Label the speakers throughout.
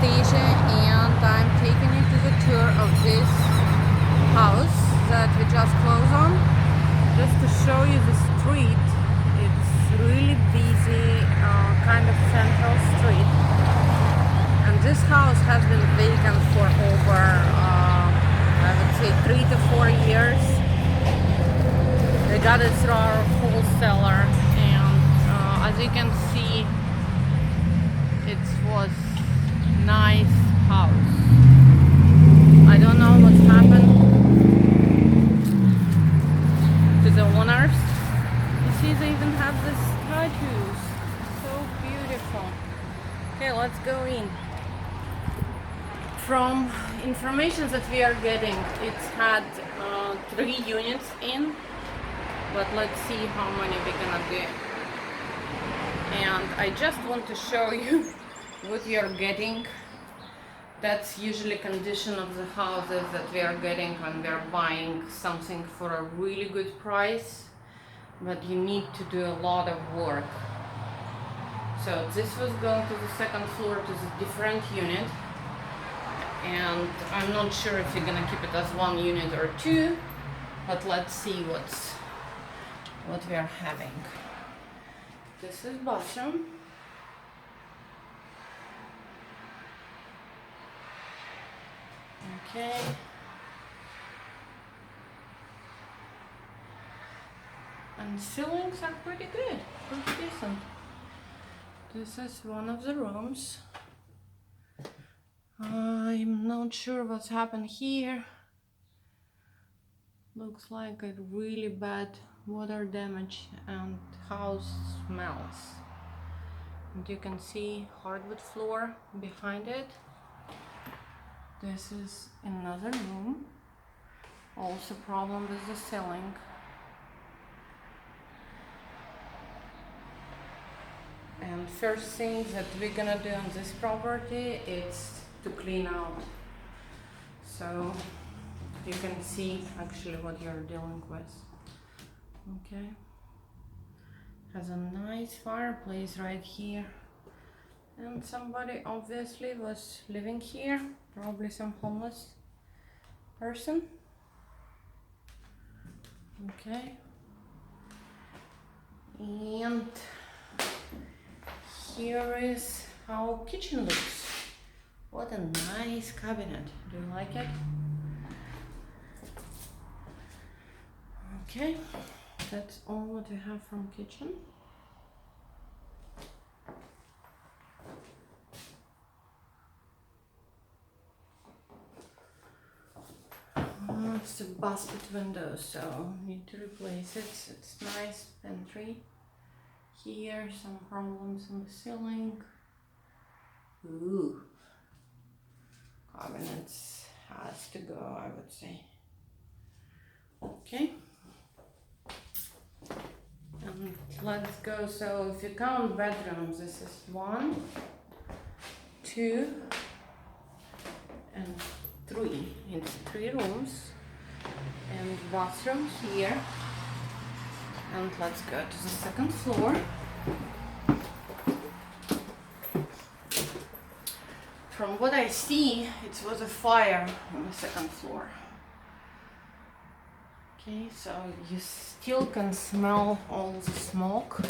Speaker 1: Anastasia and I'm taking you to the tour of this house that we just closed on. Just to show you the street, it's really busy, kind of central street. And this house has been vacant for over, I would say 3 to 4 years. We got it through our wholesaler, and as you can see, it was nice house. I don't know what's happened to the owners. You see, they even have the statues. So beautiful. Okay, let's go in. From information that we are getting, it's had 3 units in, but let's see how many we're gonna do. And I just want to show you what you're getting. That's usually condition of the houses that we are getting when we are buying something for a really good price, but you need to do a lot of work. So this was going to the second floor to the different unit, and I'm not sure if you're gonna keep it as 1 unit or 2, but let's see what we are having. This is bathroom. Okay. And ceilings are pretty good, pretty decent. This is one of the rooms. I'm not sure what's happened here. Looks like a really bad water damage and house smells. And you can see hardwood floor behind it. This is another room. Also problem with the ceiling. And first thing that we're gonna do on this property is to clean out. So you can see actually what you're dealing with. Okay. Has a nice fireplace right here. And somebody obviously was living here, probably some homeless person. Okay. And here is how kitchen looks. What a nice cabinet. Do you like it? Okay, that's all what we have from kitchen. It's a basket window, so need to replace it. It's nice pantry. Here, some problems on the ceiling. Ooh, cabinets has to go, I would say. Okay. And let's go. So if you count bedrooms, this is 1, 2, and 3. It's 3 rooms and bathroom here. And let's go to the second floor. From what I see, it was a fire on the second floor. Okay, so you still can smell all the smoke.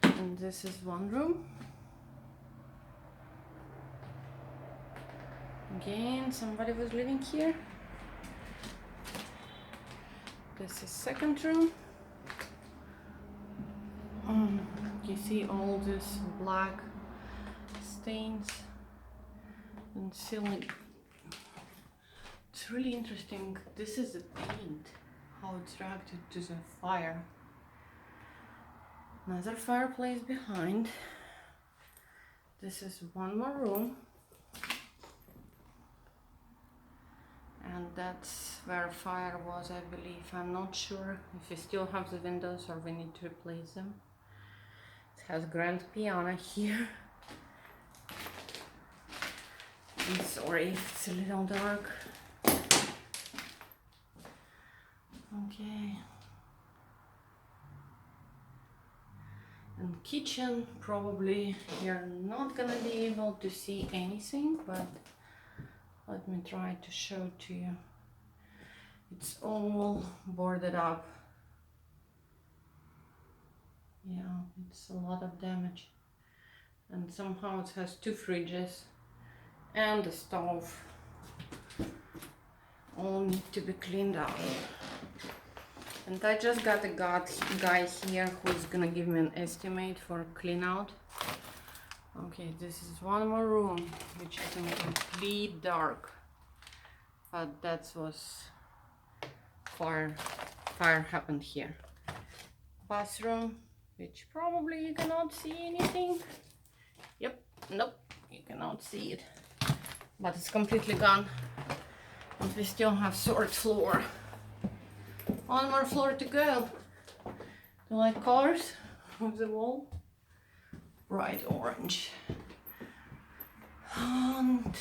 Speaker 1: And this is one room. Again, somebody was living here. This is second room. You see all this black stains and ceiling. It's really interesting. This is the paint, how it's reacted to the fire. Another fireplace behind. This is one more room. And that's where fire was, I believe. I'm not sure if we still have the windows or we need to replace them. It has grand piano here. I'm sorry if it's a little dark. Okay. And kitchen, probably you're not gonna be able to see anything, but let me try to show to you. It's all boarded up. Yeah, it's a lot of damage. And somehow it has 2 fridges and a stove. All need to be cleaned up. And I just got a guy here who's gonna give me an estimate for clean out. Okay, this is one more room which is in complete dark, but that was fire happened here. Bathroom, which probably you cannot see anything. Yep, nope, you cannot see it, but it's completely gone. And we still have third floor. One more floor to go. Do you like colors of the wall? Bright orange. And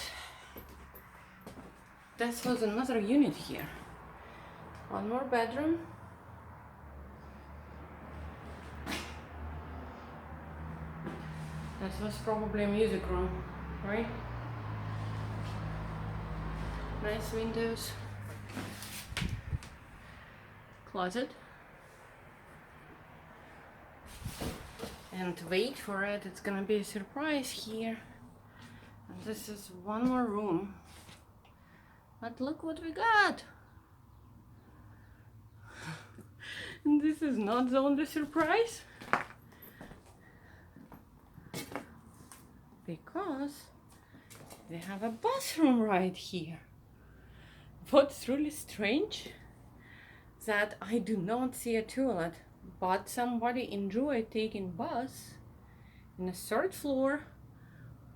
Speaker 1: this was another unit here. One more bedroom. That was probably a music room, right? Nice windows. Closet. And wait for it, it's gonna be a surprise here. And this is one more room. But look what we got! And this is not the only surprise. Because they have a bathroom right here. What's really strange, that I do not see a toilet, but somebody enjoyed taking baths in the 3rd floor,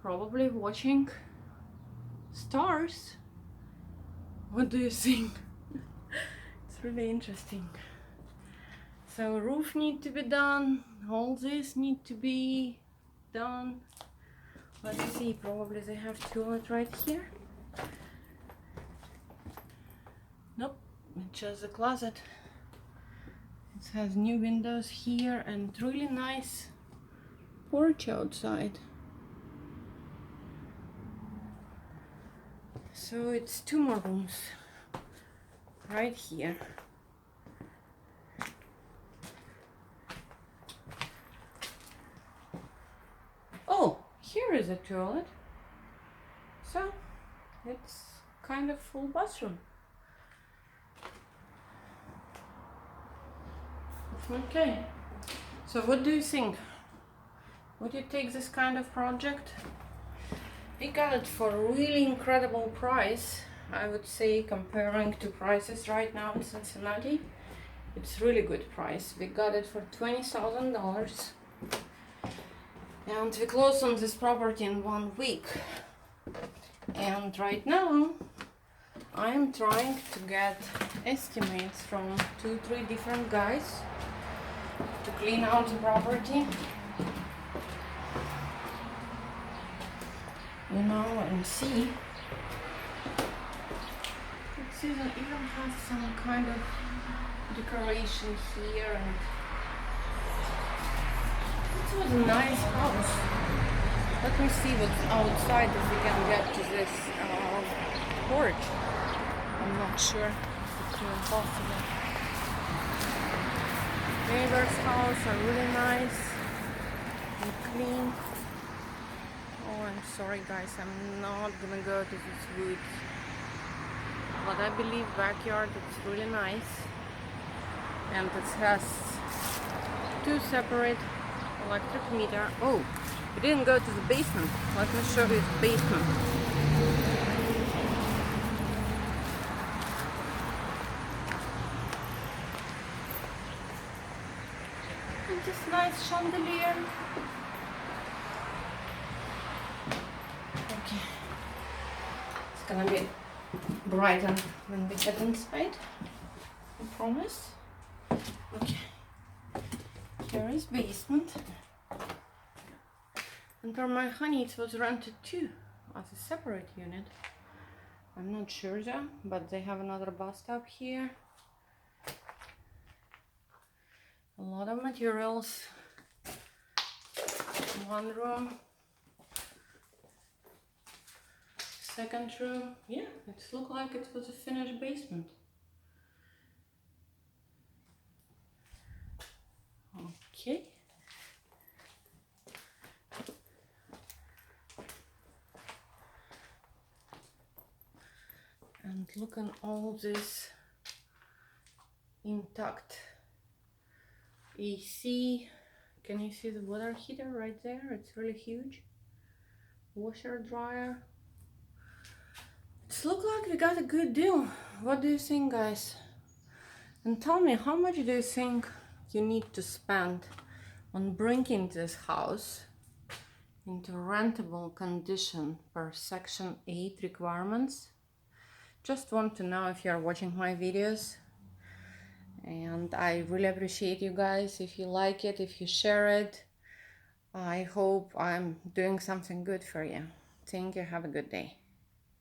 Speaker 1: probably watching stars. What do you think? It's really interesting. So roof need to be done, all this need to be done. Let's see, probably they have toilet right here. Nope, it's just a closet. It has new windows here and really nice porch outside. So it's 2 more rooms right here. Oh, here is a toilet. So it's kind of full bathroom. Okay, so what do you think? Would you take this kind of project? We got it for a really incredible price. I would say, comparing to prices right now in Cincinnati, it's really good price. We got it for $20,000. And we closed on this property in 1 week. And right now, I'm trying to get estimates from 2-3 different guys to clean out the property, you know, and see. It even has some kind of decoration here, and it was a nice house. Let me see what's outside if we can get to this porch. I'm not sure if it's even possible. Neighbor's house are really nice and clean. Oh, I'm sorry guys, I'm not gonna go to this woods. But I believe backyard it's really nice. And it has 2 separate electric meter. Oh, we didn't go to the basement. Let me show you the basement. And this nice chandelier. Okay, it's gonna be brighter when we get inside, I promise. Okay, here is basement. And for my honey, it was rented too, as a separate unit. I'm not sure though, but they have another bathtub here. A lot of materials. One room. Second room. Yeah, it looked like it was a finished basement. Okay. And look at all this intact AC. Can you see the water heater right there? It's really huge. Washer dryer. It looks like we got a good deal. What do you think, guys? And tell me, how much do you think you need to spend on bringing this house into rentable condition per Section 8 requirements? Just want to know if you're watching my videos. And I really appreciate you guys. If you like it, if you share it, I hope I'm doing something good for you. Thank you. Have a good day.